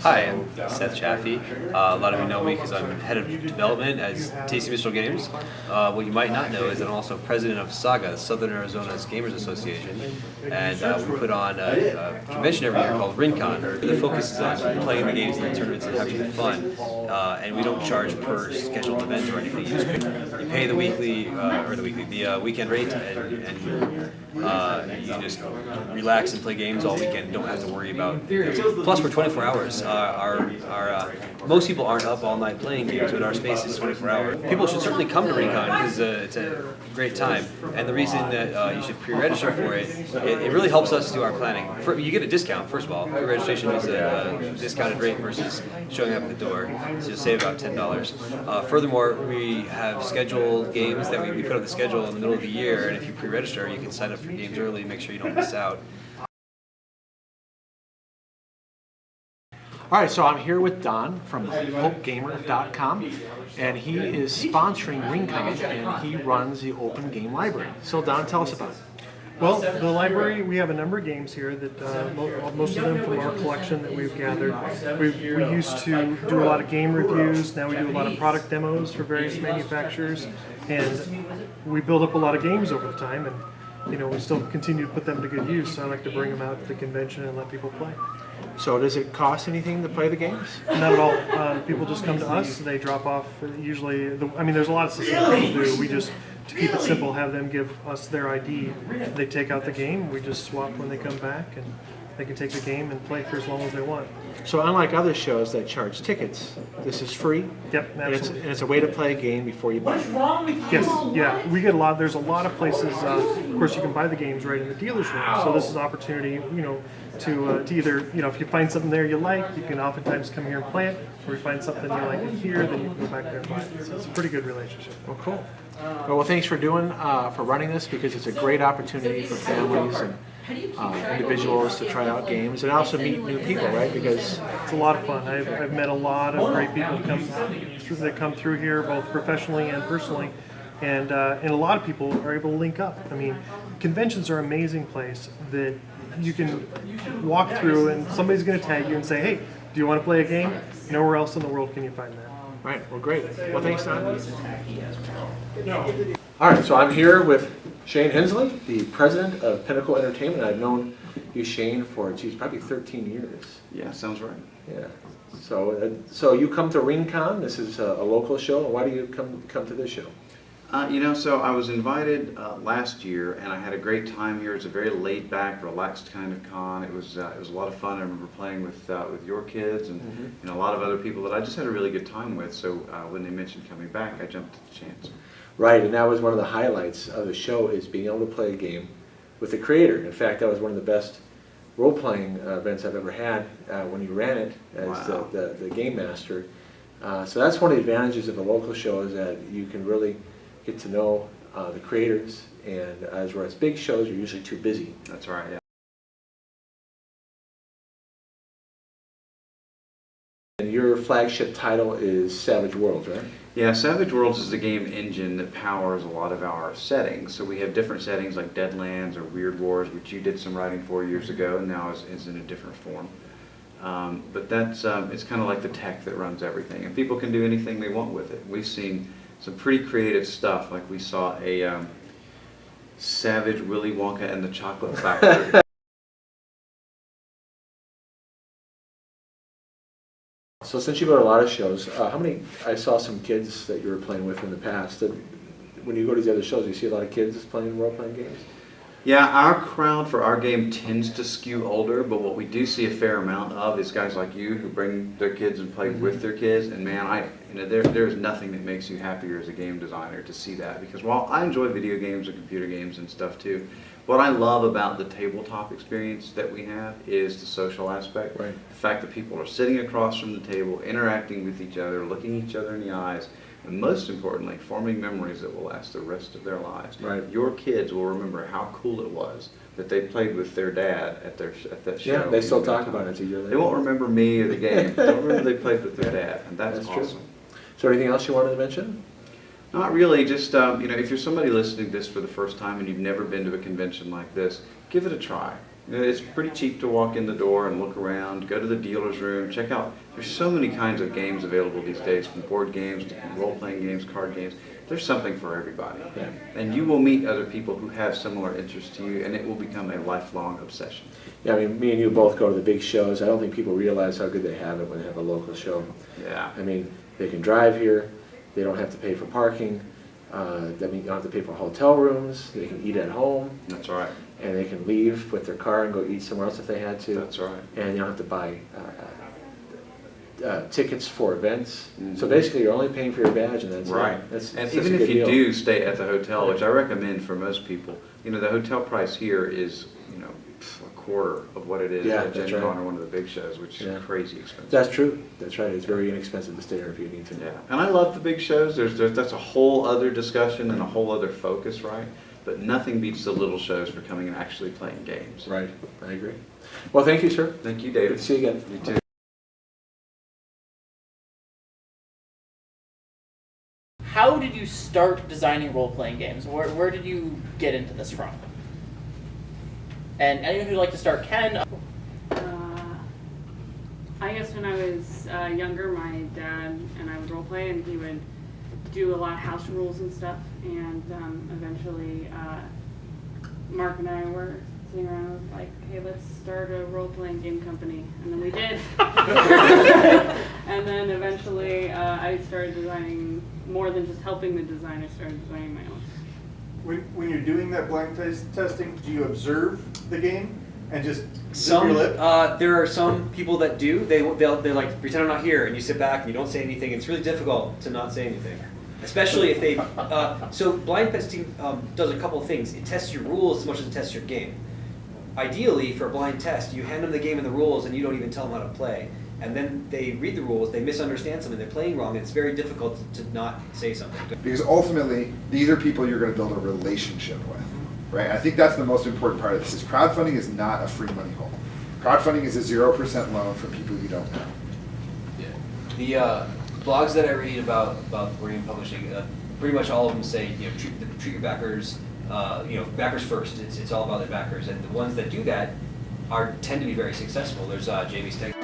Hi, I'm Seth, Jaffee. A lot of you know me because I'm head of development at Tasty Minstrel Games. What you might not know is that I'm also president of SAGA, Southern Arizona's Gamers Association, and we put on a convention every year called RinCon. The focus is on playing the games in the tournaments and having fun, and we don't charge per scheduled event or anything. You pay the weekend rate, and you just relax and play games all weekend. Don't have to worry about. Plus, we're 24 hours. Most people aren't up all night playing games, but our space is 24 hours. People should certainly come to RinCon because it's a great time. And the reason that you should pre-register for it, it really helps us do our planning. You get a discount, first of all. Pre-registration is a discounted rate versus showing up at the door, so you'll save about $10. Furthermore, we have scheduled games that we put on the schedule in the middle of the year, and if you pre-register, you can sign up for games early and make sure you don't miss out. All right, so I'm here with Don from HopeGamer.com, and he is sponsoring RinCon, and he runs the Open Game Library. So Don, tell us about it. Well, the library, we have a number of games here that most of them from our collection that we've gathered. We used to do a lot of game reviews. Now we do a lot of product demos for various manufacturers, and we build up a lot of games over the time, and we still continue to put them to good use. So I like to bring them out to the convention and let people play. So does it cost anything to play the games? Not at all. People just come to us. They drop off. Usually, there's a lot of systems people do. We just, to keep it simple, have them give us their ID. They take out the game. We just swap when they come back, and they can take the game and play for as long as they want. So unlike other shows that charge tickets, this is free. Yep, absolutely. And it's a way to play a game before you buy it. Yes, yeah. We get a lot. There's a lot of places. Of course, you can buy the games right in the dealer's room. So this is an opportunity, to either, if you find something there you like, you can oftentimes come here and play it. Or if you find something you like here, then you can go back there and buy it. So it's a pretty good relationship. Well, cool. Well, thanks for running this, because it's a great opportunity for families and individuals to try out games and also meet new people, right? Because it's a lot of fun. I've met a lot of great people that come through here, both professionally and personally, and a lot of people are able to link up. Conventions are an amazing place that you can walk through and somebody's going to tag you and say, hey, do you want to play a game? Nowhere else in the world can you find that. Right, well, great. Well, thanks, Don. All right, so I'm here with Shane Hensley, the president of Pinnacle Entertainment. I've known you, Shane, for, probably 13 years. Yeah, sounds right. Yeah. So you come to RinCon. This is a local show. Why do you come to this show? So I was invited last year, and I had a great time here. It's a very laid-back, relaxed kind of con. It was a lot of fun. I remember playing with your kids and a lot of other people that I just had a really good time with. So when they mentioned coming back, I jumped at the chance. Right, and that was one of the highlights of the show, is being able to play a game with the creator. In fact, that was one of the best role-playing events I've ever had when you ran it as the game master. So that's one of the advantages of a local show, is that you can really get to know the creators, and whereas big shows, you're usually too busy. That's right, yeah. And your flagship title is Savage Worlds, right? Yeah, Savage Worlds is the game engine that powers a lot of our settings. So we have different settings like Deadlands or Weird Wars, which you did some writing for years ago, and now is in a different form. But that's it's kind of like the tech that runs everything, and people can do anything they want with it. We've seen some pretty creative stuff, like we saw a Savage Willy Wonka and the Chocolate Factory. So since you go to a lot of shows, I saw some kids that you were playing with in the past. When you go to these other shows, you see a lot of kids playing role-playing games? Yeah, our crowd for our game tends to skew older, but what we do see a fair amount of is guys like you who bring their kids and play with their kids. And man, there's nothing that makes you happier as a game designer to see that, because while I enjoy video games and computer games and stuff too, what I love about the tabletop experience that we have is the social aspect. Right. The fact that people are sitting across from the table, interacting with each other, looking each other in the eyes, and most importantly, forming memories that will last the rest of their lives. Right. Your kids will remember how cool it was that they played with their dad at that show. Yeah, they still talk about it a year later. They won't remember me or the game. They'll remember they played with their dad, and that's awesome. True. So anything else you wanted to mention? Not really, just if you're somebody listening to this for the first time and you've never been to a convention like this, give it a try. It's pretty cheap to walk in the door and look around, go to the dealer's room, check out. There's so many kinds of games available these days, from board games to role-playing games, card games. There's something for everybody. Yeah. And you will meet other people who have similar interests to you, and it will become a lifelong obsession. Yeah, I mean, me and you both go to the big shows. I don't think people realize how good they have it when they have a local show. Yeah. I mean, they can drive here, they don't have to pay for parking, that means you don't have to pay for hotel rooms, they can eat at home, That's right. and they can leave with their car and go eat somewhere else if they had to. That's right. And you don't have to buy tickets for events. Mhm. So basically, you're only paying for your badge, and that's Right. it. That's And such a even good if you deal. do stay at the hotel, which I recommend for most people, the hotel price here is, a quarter of what it is Yeah, at that's Gen right. Con or one of the big shows, which is Yeah. crazy expensive. That's true. That's right. It's very inexpensive to stay here if you need to. Yeah, and I love the big shows. That's a whole other discussion and a whole other focus, right? But nothing beats the little shows for coming and actually playing games. Right. I agree. Well, thank you, sir. Thank you, Good David. to see you again. You too. How did you start designing role-playing games? Where did you get into this from? And anyone who'd like to start can. I guess when I was younger, my dad and I would role play, and he would do a lot of house rules and stuff. And eventually, Mark and I were sitting around like, "Hey, let's start a role playing game company," and then we did. And then eventually, I started designing more than just helping the design. I started designing my own. When you're doing that blind testing, do you observe the game and just zip Some, your lip? there are some people that do. They like pretend I'm not here, and you sit back and you don't say anything. It's really difficult to not say anything, especially if they. So blind testing does a couple of things. It tests your rules as much as it tests your game. Ideally, for a blind test, you hand them the game and the rules, and you don't even tell them how to play. And then they read the rules, they misunderstand something, they're playing wrong. It's very difficult to not say something. Because ultimately, these are people you're going to build a relationship with, right? I think that's the most important part of this. Is crowdfunding is not a free money hole. Crowdfunding is a 0% loan from people you don't know. Yeah. The blogs that I read about Korean publishing, pretty much all of them say, treat your backers, backers first. It's all about their backers, and the ones that do that tend to be very successful. There's Jamie's Tech